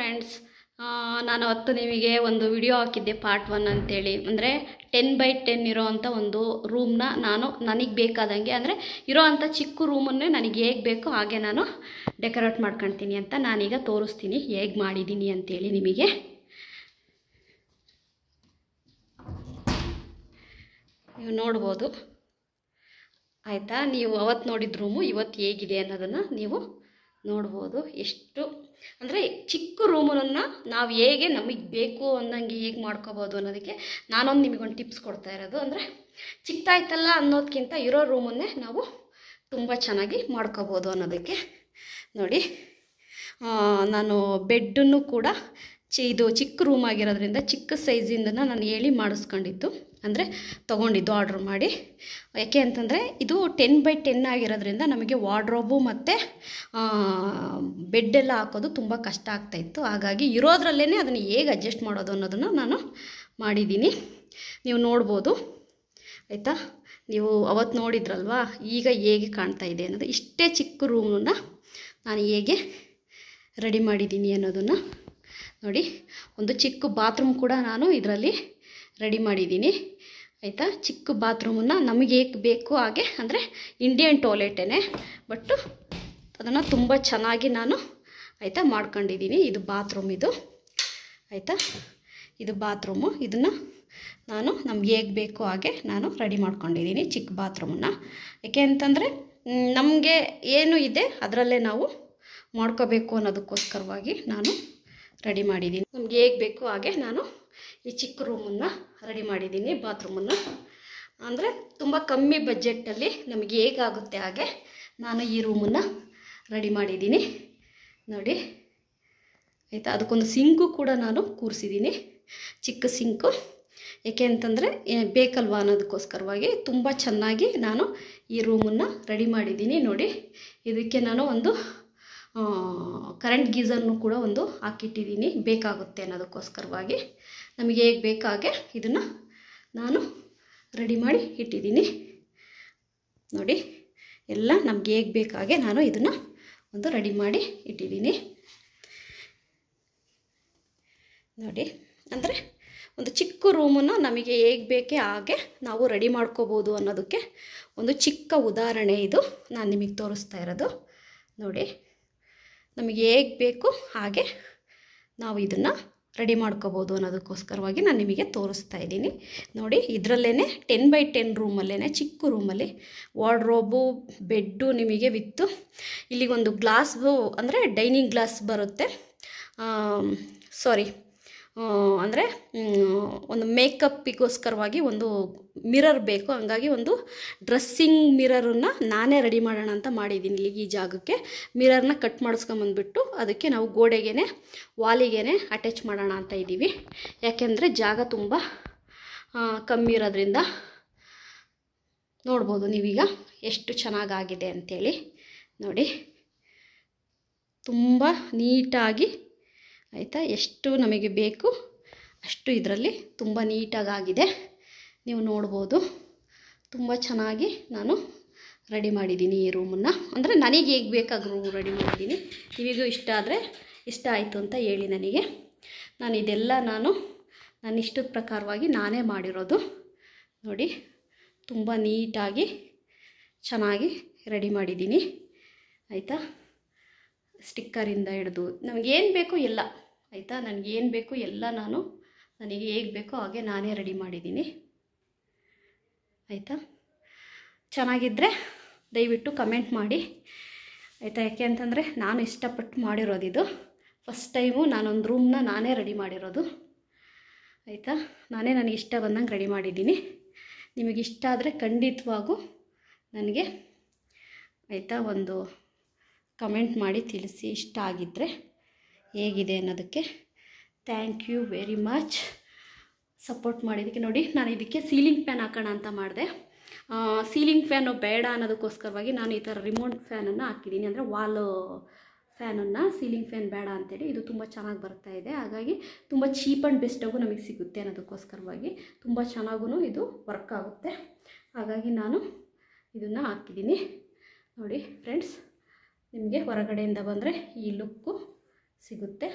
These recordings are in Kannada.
ಫ್ರೆಂಡ್ಸ್, ನಾನು ಅವತ್ತು ನಿಮಗೆ ಒಂದು ವಿಡಿಯೋ ಹಾಕಿದ್ದೆ ಪಾರ್ಟ್ 1 ಅಂತೇಳಿ. ಅಂದರೆ 10x10 ಇರೋವಂಥ ಒಂದು ರೂಮ್ನ ನಾನು ನನಗೆ ಬೇಕಾದಂಗೆ, ಅಂದರೆ ಇರೋವಂಥ ಚಿಕ್ಕ ರೂಮನ್ನೇ ನನಗೆ ಹೇಗೆ ಬೇಕೋ ಹಾಗೆ ನಾನು ಡೆಕೋರೇಟ್ ಮಾಡ್ಕೊಳ್ತೀನಿ ಅಂತ ನಾನೀಗ ತೋರಿಸ್ತೀನಿ ಹೇಗೆ ಮಾಡಿದ್ದೀನಿ ಅಂತೇಳಿ ನಿಮಗೆ. ನೀವು ನೋಡ್ಬೋದು ಆಯಿತಾ. ನೀವು ಅವತ್ತು ನೋಡಿದ ರೂಮು ಇವತ್ತು ಹೇಗಿದೆ ಅನ್ನೋದನ್ನು ನೀವು ನೋಡ್ಬೋದು. ಎಷ್ಟು ಅಂದರೆ ಚಿಕ್ಕ ರೂಮನ್ನು ನಾವು ಹೇಗೆ ನಮಗೆ ಬೇಕು ಅನ್ನಂಗೆ ಹೇಗೆ ಮಾಡ್ಕೋಬೋದು ಅನ್ನೋದಕ್ಕೆ ನಾನೊಂದು ನಿಮಗೊಂದು ಟಿಪ್ಸ್ ಕೊಡ್ತಾ ಇರೋದು. ಅಂದರೆ ಚಿಕ್ಕದಾಯ್ತಲ್ಲ ಅನ್ನೋದಕ್ಕಿಂತ ಇರೋ ರೂಮನ್ನೇ ನಾವು ತುಂಬ ಚೆನ್ನಾಗಿ ಮಾಡ್ಕೋಬೋದು ಅನ್ನೋದಕ್ಕೆ. ನೋಡಿ, ನಾನು ಬೆಡ್ಡನ್ನು ಕೂಡ ಇದು ಚಿಕ್ಕ ರೂಮ್ ಆಗಿರೋದ್ರಿಂದ ಚಿಕ್ಕ ಸೈಜಿಂದ ನಾನು ಹೇಳಿ ಮಾಡಿಸ್ಕೊಂಡಿದ್ದು, ಅಂದರೆ ತೊಗೊಂಡಿದ್ದು ಆರ್ಡ್ರ್ ಮಾಡಿ. ಯಾಕೆ ಅಂತಂದರೆ ಇದು 10x10 ಆಗಿರೋದ್ರಿಂದ ನಮಗೆ ವಾರ್ಡ್ರೋಬು ಮತ್ತು ಬೆಡ್ಡೆಲ್ಲ ಹಾಕೋದು ತುಂಬ ಕಷ್ಟ ಆಗ್ತಾಯಿತ್ತು. ಹಾಗಾಗಿ ಇರೋದ್ರಲ್ಲೇ ಅದನ್ನು ಹೇಗೆ ಅಡ್ಜಸ್ಟ್ ಮಾಡೋದು ಅನ್ನೋದನ್ನು ನಾನು ಮಾಡಿದ್ದೀನಿ. ನೀವು ನೋಡ್ಬೋದು ಆಯಿತಾ. ನೀವು ಅವತ್ತು ನೋಡಿದ್ರಲ್ವಾ, ಈಗ ಹೇಗೆ ಕಾಣ್ತಾ ಇದೆ ಅನ್ನೋದು. ಇಷ್ಟೇ ಚಿಕ್ಕ ರೂಮನ್ನು ನಾನು ಹೇಗೆ ರೆಡಿ ಮಾಡಿದ್ದೀನಿ ಅನ್ನೋದನ್ನು ನೋಡಿ. ಒಂದು ಚಿಕ್ಕ ಬಾತ್ರೂಮ್ ಕೂಡ ನಾನು ಇದರಲ್ಲಿ ರೆಡಿ ಮಾಡಿದ್ದೀನಿ ಆಯಿತಾ. ಚಿಕ್ಕ ಬಾತ್ರೂಮನ್ನು ನಮಗೆ ಹೇಗೆ ಬೇಕು ಹಾಗೆ, ಅಂದರೆ ಇಂಡಿಯನ್ ಟಾಯ್ಲೆಟೇ, ಬಟ್ಟು ಅದನ್ನು ತುಂಬ ಚೆನ್ನಾಗಿ ನಾನು ಆಯಿತಾ ಮಾಡ್ಕೊಂಡಿದ್ದೀನಿ. ಇದು ಬಾತ್ರೂಮ್, ಇದು ಆಯಿತಾ. ಇದು ಬಾತ್ರೂಮು. ಇದನ್ನು ನಾನು ನಮ್ಗೆ ಹೇಗೆ ಬೇಕು ಹಾಗೆ ನಾನು ರೆಡಿ ಮಾಡ್ಕೊಂಡಿದ್ದೀನಿ ಚಿಕ್ಕ ಬಾತ್ರೂಮನ್ನು. ಯಾಕೆ ಅಂತಂದರೆ ನಮಗೆ ಏನು ಇದೆ ಅದರಲ್ಲೇ ನಾವು ಮಾಡ್ಕೋಬೇಕು ಅನ್ನೋದಕ್ಕೋಸ್ಕರವಾಗಿ ನಾನು ರೆಡಿ ಮಾಡಿದ್ದೀನಿ. ನಮ್ಗೆ ಹೇಗೆ ಬೇಕು ಹಾಗೆ ನಾನು ಈ ಚಿಕ್ಕ ರೂಮನ್ನು ರೆಡಿ ಮಾಡಿದ್ದೀನಿ, ಬಾತ್ರೂಮನ್ನು. ಅಂದರೆ ತುಂಬ ಕಮ್ಮಿ ಬಜೆಟಲ್ಲಿ ನಮಗೆ ಹೇಗಾಗುತ್ತೆ ಹಾಗೆ ನಾನು ಈ ರೂಮನ್ನು ರೆಡಿ ಮಾಡಿದ್ದೀನಿ ನೋಡಿ ಆಯಿತಾ. ಅದಕ್ಕೊಂದು ಸಿಂಕು ಕೂಡ ನಾನು ಕೂರಿಸಿದ್ದೀನಿ, ಚಿಕ್ಕ ಸಿಂಕು. ಏಕೆ ಅಂತಂದರೆ ಬೇಕಲ್ವ ಅನ್ನೋದಕ್ಕೋಸ್ಕರವಾಗಿ ತುಂಬ ಚೆನ್ನಾಗಿ ನಾನು ಈ ರೂಮನ್ನು ರೆಡಿ ಮಾಡಿದ್ದೀನಿ ನೋಡಿ. ಇದಕ್ಕೆ ನಾನು ಒಂದು ಕರೆಂಟ್ ಗೀಝರ್ನು ಕೂಡ ಒಂದು ಹಾಕಿಟ್ಟಿದ್ದೀನಿ, ಬೇಕಾಗುತ್ತೆ ಅನ್ನೋದಕ್ಕೋಸ್ಕರವಾಗಿ. ನಮಗೆ ಹೇಗೆ ಬೇಕಾಗೆ ಇದನ್ನು ನಾನು ರೆಡಿ ಮಾಡಿ ಇಟ್ಟಿದ್ದೀನಿ ನೋಡಿ. ಎಲ್ಲ ನಮಗೆ ಹೇಗೆ ಬೇಕಾಗೆ ನಾನು ಇದನ್ನು ಒಂದು ರೆಡಿ ಮಾಡಿ ಇಟ್ಟಿದ್ದೀನಿ ನೋಡಿ. ಅಂದರೆ ಒಂದು ಚಿಕ್ಕ ರೂಮನ್ನು ನಮಗೆ ಹೇಗೆ ಬೇಕೇ ಹಾಗೆ ನಾವು ರೆಡಿ ಮಾಡ್ಕೋಬೋದು ಅನ್ನೋದಕ್ಕೆ ಒಂದು ಚಿಕ್ಕ ಉದಾಹರಣೆ ಇದು ನಾನು ನಿಮಗೆ ತೋರಿಸ್ತಾ ಇರೋದು ನೋಡಿ. ನಮಗೆ ಹೇಗೆ ಬೇಕು ಹಾಗೆ ನಾವು ಇದನ್ನು ರೆಡಿ ಮಾಡ್ಕೋಬೋದು ಅನ್ನೋದಕ್ಕೋಸ್ಕರವಾಗಿ ನಾನು ನಿಮಗೆ ತೋರಿಸ್ತಾ ಇದ್ದೀನಿ ನೋಡಿ. ಇದರಲ್ಲೇ 10x10 ರೂಮಲ್ಲೇ, ಚಿಕ್ಕ ರೂಮಲ್ಲಿ ವಾರ್ಡ್ರೋಬು, ಬೆಡ್ಡು ನಿಮಗೆ ವಿತ್ತು ಇಲ್ಲಿಗೊಂದು ಗ್ಲಾಸು, ಅಂದರೆ ಡೈನಿಂಗ್ ಗ್ಲಾಸ್ ಬರುತ್ತೆ. ಅಂದರೆ ಒಂದು ಮೇಕಪ್ಪಿಗೋಸ್ಕರವಾಗಿ ಒಂದು ಮಿರರ್ ಬೇಕು. ಹಂಗಾಗಿ ಒಂದು ಡ್ರೆಸ್ಸಿಂಗ್ ಮಿರರನ್ನು ನಾನೇ ರೆಡಿ ಮಾಡೋಣ ಅಂತ ಮಾಡಿದ್ದೀನಿ. ಇಲ್ಲಿಗೆ ಈ ಜಾಗಕ್ಕೆ ಮಿರರ್ನ ಕಟ್ ಮಾಡಿಸ್ಕೊಂಬಂದ್ಬಿಟ್ಟು ಅದಕ್ಕೆ ನಾವು ಗೋಡೆಗೇ, ವಾಲಿಗೇ ಅಟ್ಯಾಚ್ ಮಾಡೋಣ ಅಂತ ಇದ್ದೀವಿ. ಯಾಕೆಂದರೆ ಜಾಗ ತುಂಬ ಕಮ್ಮಿ ಇರೋದ್ರಿಂದ. ನೋಡ್ಬೋದು ನೀವೀಗ ಎಷ್ಟು ಚೆನ್ನಾಗಾಗಿದೆ ಅಂಥೇಳಿ ನೋಡಿ. ತುಂಬ ನೀಟಾಗಿ ಆಯಿತಾ, ಎಷ್ಟು ನಮಗೆ ಬೇಕು ಅಷ್ಟು ಇದರಲ್ಲಿ ತುಂಬ ನೀಟಾಗಿದೆ. ನೀವು ನೋಡ್ಬೋದು ತುಂಬ ಚೆನ್ನಾಗಿ ನಾನು ರೆಡಿ ಮಾಡಿದ್ದೀನಿ ಈ ರೂಮನ್ನು. ಅಂದರೆ ನನಗೆ ಹೇಗೆ ಬೇಕಾಗ ರೂಮ್ ರೆಡಿ ಮಾಡಿದ್ದೀನಿ. ನಿಮಗೂ ಇಷ್ಟ ಆಯಿತು ಅಂತ ಹೇಳಿ ನನಗೆ. ನಾನು ಇದೆಲ್ಲ ನನ್ನ ಇಷ್ಟದ ಪ್ರಕಾರವಾಗಿ ನಾನೇ ಮಾಡಿರೋದು ನೋಡಿ. ತುಂಬ ನೀಟಾಗಿ ಚೆನ್ನಾಗಿ ರೆಡಿ ಮಾಡಿದ್ದೀನಿ ಆಯಿತಾ. ಸ್ಟಿಕ್ಕರಿಂದ ಹಿಡಿದು ನಮಗೇನು ಬೇಕು ಎಲ್ಲ ಆಯಿತಾ. ನನಗೇನು ಬೇಕು ಎಲ್ಲ ನನಗೆ ಹೇಗೆ ಬೇಕೋ ಹಾಗೆ ನಾನೇ ರೆಡಿ ಮಾಡಿದ್ದೀನಿ ಆಯಿತಾ. ಚೆನ್ನಾಗಿದ್ದರೆ ದಯವಿಟ್ಟು ಕಮೆಂಟ್ ಮಾಡಿ ಆಯಿತಾ. ಯಾಕೆ ಅಂತಂದರೆ ನಾನು ಇಷ್ಟಪಟ್ಟು ಮಾಡಿರೋದಿದು. ಫಸ್ಟ್ ಟೈಮು ನಾನೊಂದು ರೂಮ್ನ ನಾನೇ ರೆಡಿ ಮಾಡಿರೋದು ಆಯಿತಾ. ನಾನೇ ನನಗೆ ಇಷ್ಟ ಬಂದಂಗೆ ರೆಡಿ ಮಾಡಿದ್ದೀನಿ. ನಿಮಗಿಷ್ಟ ಆದರೆ ಖಂಡಿತವಾಗೂ ನನಗೆ ಆಯಿತಾ ಒಂದು ಕಮೆಂಟ್ ಮಾಡಿ ತಿಳಿಸಿ, ಇಷ್ಟ ಆಗಿದ್ದರೆ ಹೇಗಿದೆ ಅನ್ನೋದಕ್ಕೆ. Thank you very much support ಮಾಡಿದ್ದಕ್ಕೆ. ನೋಡಿ, ನಾನು ಇದಕ್ಕೆ ಸೀಲಿಂಗ್ ಫ್ಯಾನ್ ಹಾಕೋಣ ಅಂತ ಮಾಡಿದೆ. ಸೀಲಿಂಗ್ ಫ್ಯಾನು ಬೇಡ ಅನ್ನೋದಕ್ಕೋಸ್ಕರವಾಗಿ ನಾನು ಈ ಥರ ರಿಮೋಟ್ ಫ್ಯಾನನ್ನು ಹಾಕಿದ್ದೀನಿ. ಅಂದರೆ ವಾಲ್ ಫ್ಯಾನನ್ನು, ಸೀಲಿಂಗ್ ಫ್ಯಾನ್ ಬೇಡ ಅಂತೇಳಿ. ಇದು ತುಂಬ ಚೆನ್ನಾಗಿ ಬರ್ತಾ ಇದೆ, ಹಾಗಾಗಿ ತುಂಬ ಚೀಪ್ ಆ್ಯಂಡ್ ಬೆಸ್ಟಾಗೂ ನಮಗೆ ಸಿಗುತ್ತೆ ಅನ್ನೋದಕ್ಕೋಸ್ಕರವಾಗಿ ತುಂಬ ಚೆನ್ನಾಗೂ ಇದು ವರ್ಕ್ ಆಗುತ್ತೆ. ಹಾಗಾಗಿ ನಾನು ಇದನ್ನು ಹಾಕಿದ್ದೀನಿ ನೋಡಿ ಫ್ರೆಂಡ್ಸ್. ನಿಮಗೆ ಹೊರಗಡೆಯಿಂದ ಬಂದರೆ ಈ ಲುಕ್ಕು ಸಿಗುತ್ತೆ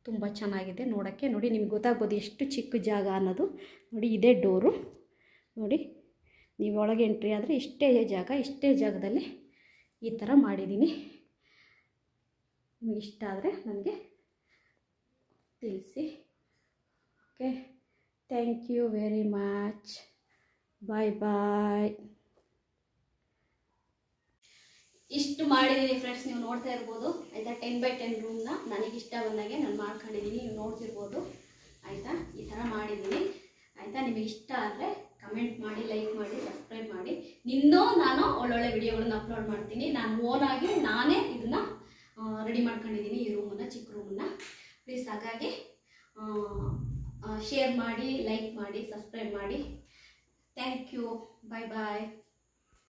ತುಂಬ ಚೆನ್ನಾಗಿದೆ ನೋಡೋಕ್ಕೆ. ನೋಡಿ ನಿಮ್ಗೆ ಗೊತ್ತಾಗ್ಬೋದು ಎಷ್ಟು ಚಿಕ್ಕ ಜಾಗ ಅನ್ನೋದು. ನೋಡಿ ಇದೇ ಡೋರು. ನೋಡಿ ನೀವು ಒಳಗೆ ಎಂಟ್ರಿ ಆದರೆ ಇಷ್ಟೇ ಜಾಗದಲ್ಲಿ ಈ ಥರ ಮಾಡಿದ್ದೀನಿ. ನಿಮಗೆ ಇಷ್ಟ ಆದರೆ ನನಗೆ ತಿಳಿಸಿ. Okay, thank you very much. Bye bye. ಇಷ್ಟು ಮಾಡಿದ್ದೀನಿ ಫ್ರೆಂಡ್ಸ್, ನೀವು ನೋಡ್ತಾ ಇರ್ಬೋದು ಆಯಿತಾ. 10x10 ರೂಮ್ನ ನನಗಿಷ್ಟ ಬಂದಾಗೆ ನಾನು ಮಾಡ್ಕೊಂಡಿದ್ದೀನಿ, ನೀವು ನೋಡ್ತಿರ್ಬೋದು ಆಯಿತಾ. ಈ ಥರ ಮಾಡಿದ್ದೀನಿ ಆಯಿತಾ. ನಿಮಗೆ ಇಷ್ಟ ಆದರೆ ಕಮೆಂಟ್ ಮಾಡಿ, ಲೈಕ್ ಮಾಡಿ, ಸಬ್ಸ್ಕ್ರೈಬ್ ಮಾಡಿ. ಇನ್ನೂ ನಾನು ಒಳ್ಳೊಳ್ಳೆ ವಿಡಿಯೋಗಳನ್ನ ಅಪ್ಲೋಡ್ ಮಾಡ್ತೀನಿ. ನಾನು ಓನಾಗಿ ನಾನೇ ಇದನ್ನು ರೆಡಿ ಮಾಡ್ಕೊಂಡಿದ್ದೀನಿ, ಈ ರೂಮನ್ನು, ಚಿಕ್ಕ ರೂಮನ್ನು. ಪ್ಲೀಸ್ ಹಾಗಾಗಿ ಶೇರ್ ಮಾಡಿ, ಲೈಕ್ ಮಾಡಿ, ಸಬ್ಸ್ಕ್ರೈಬ್ ಮಾಡಿ. Thank you. Bye bye.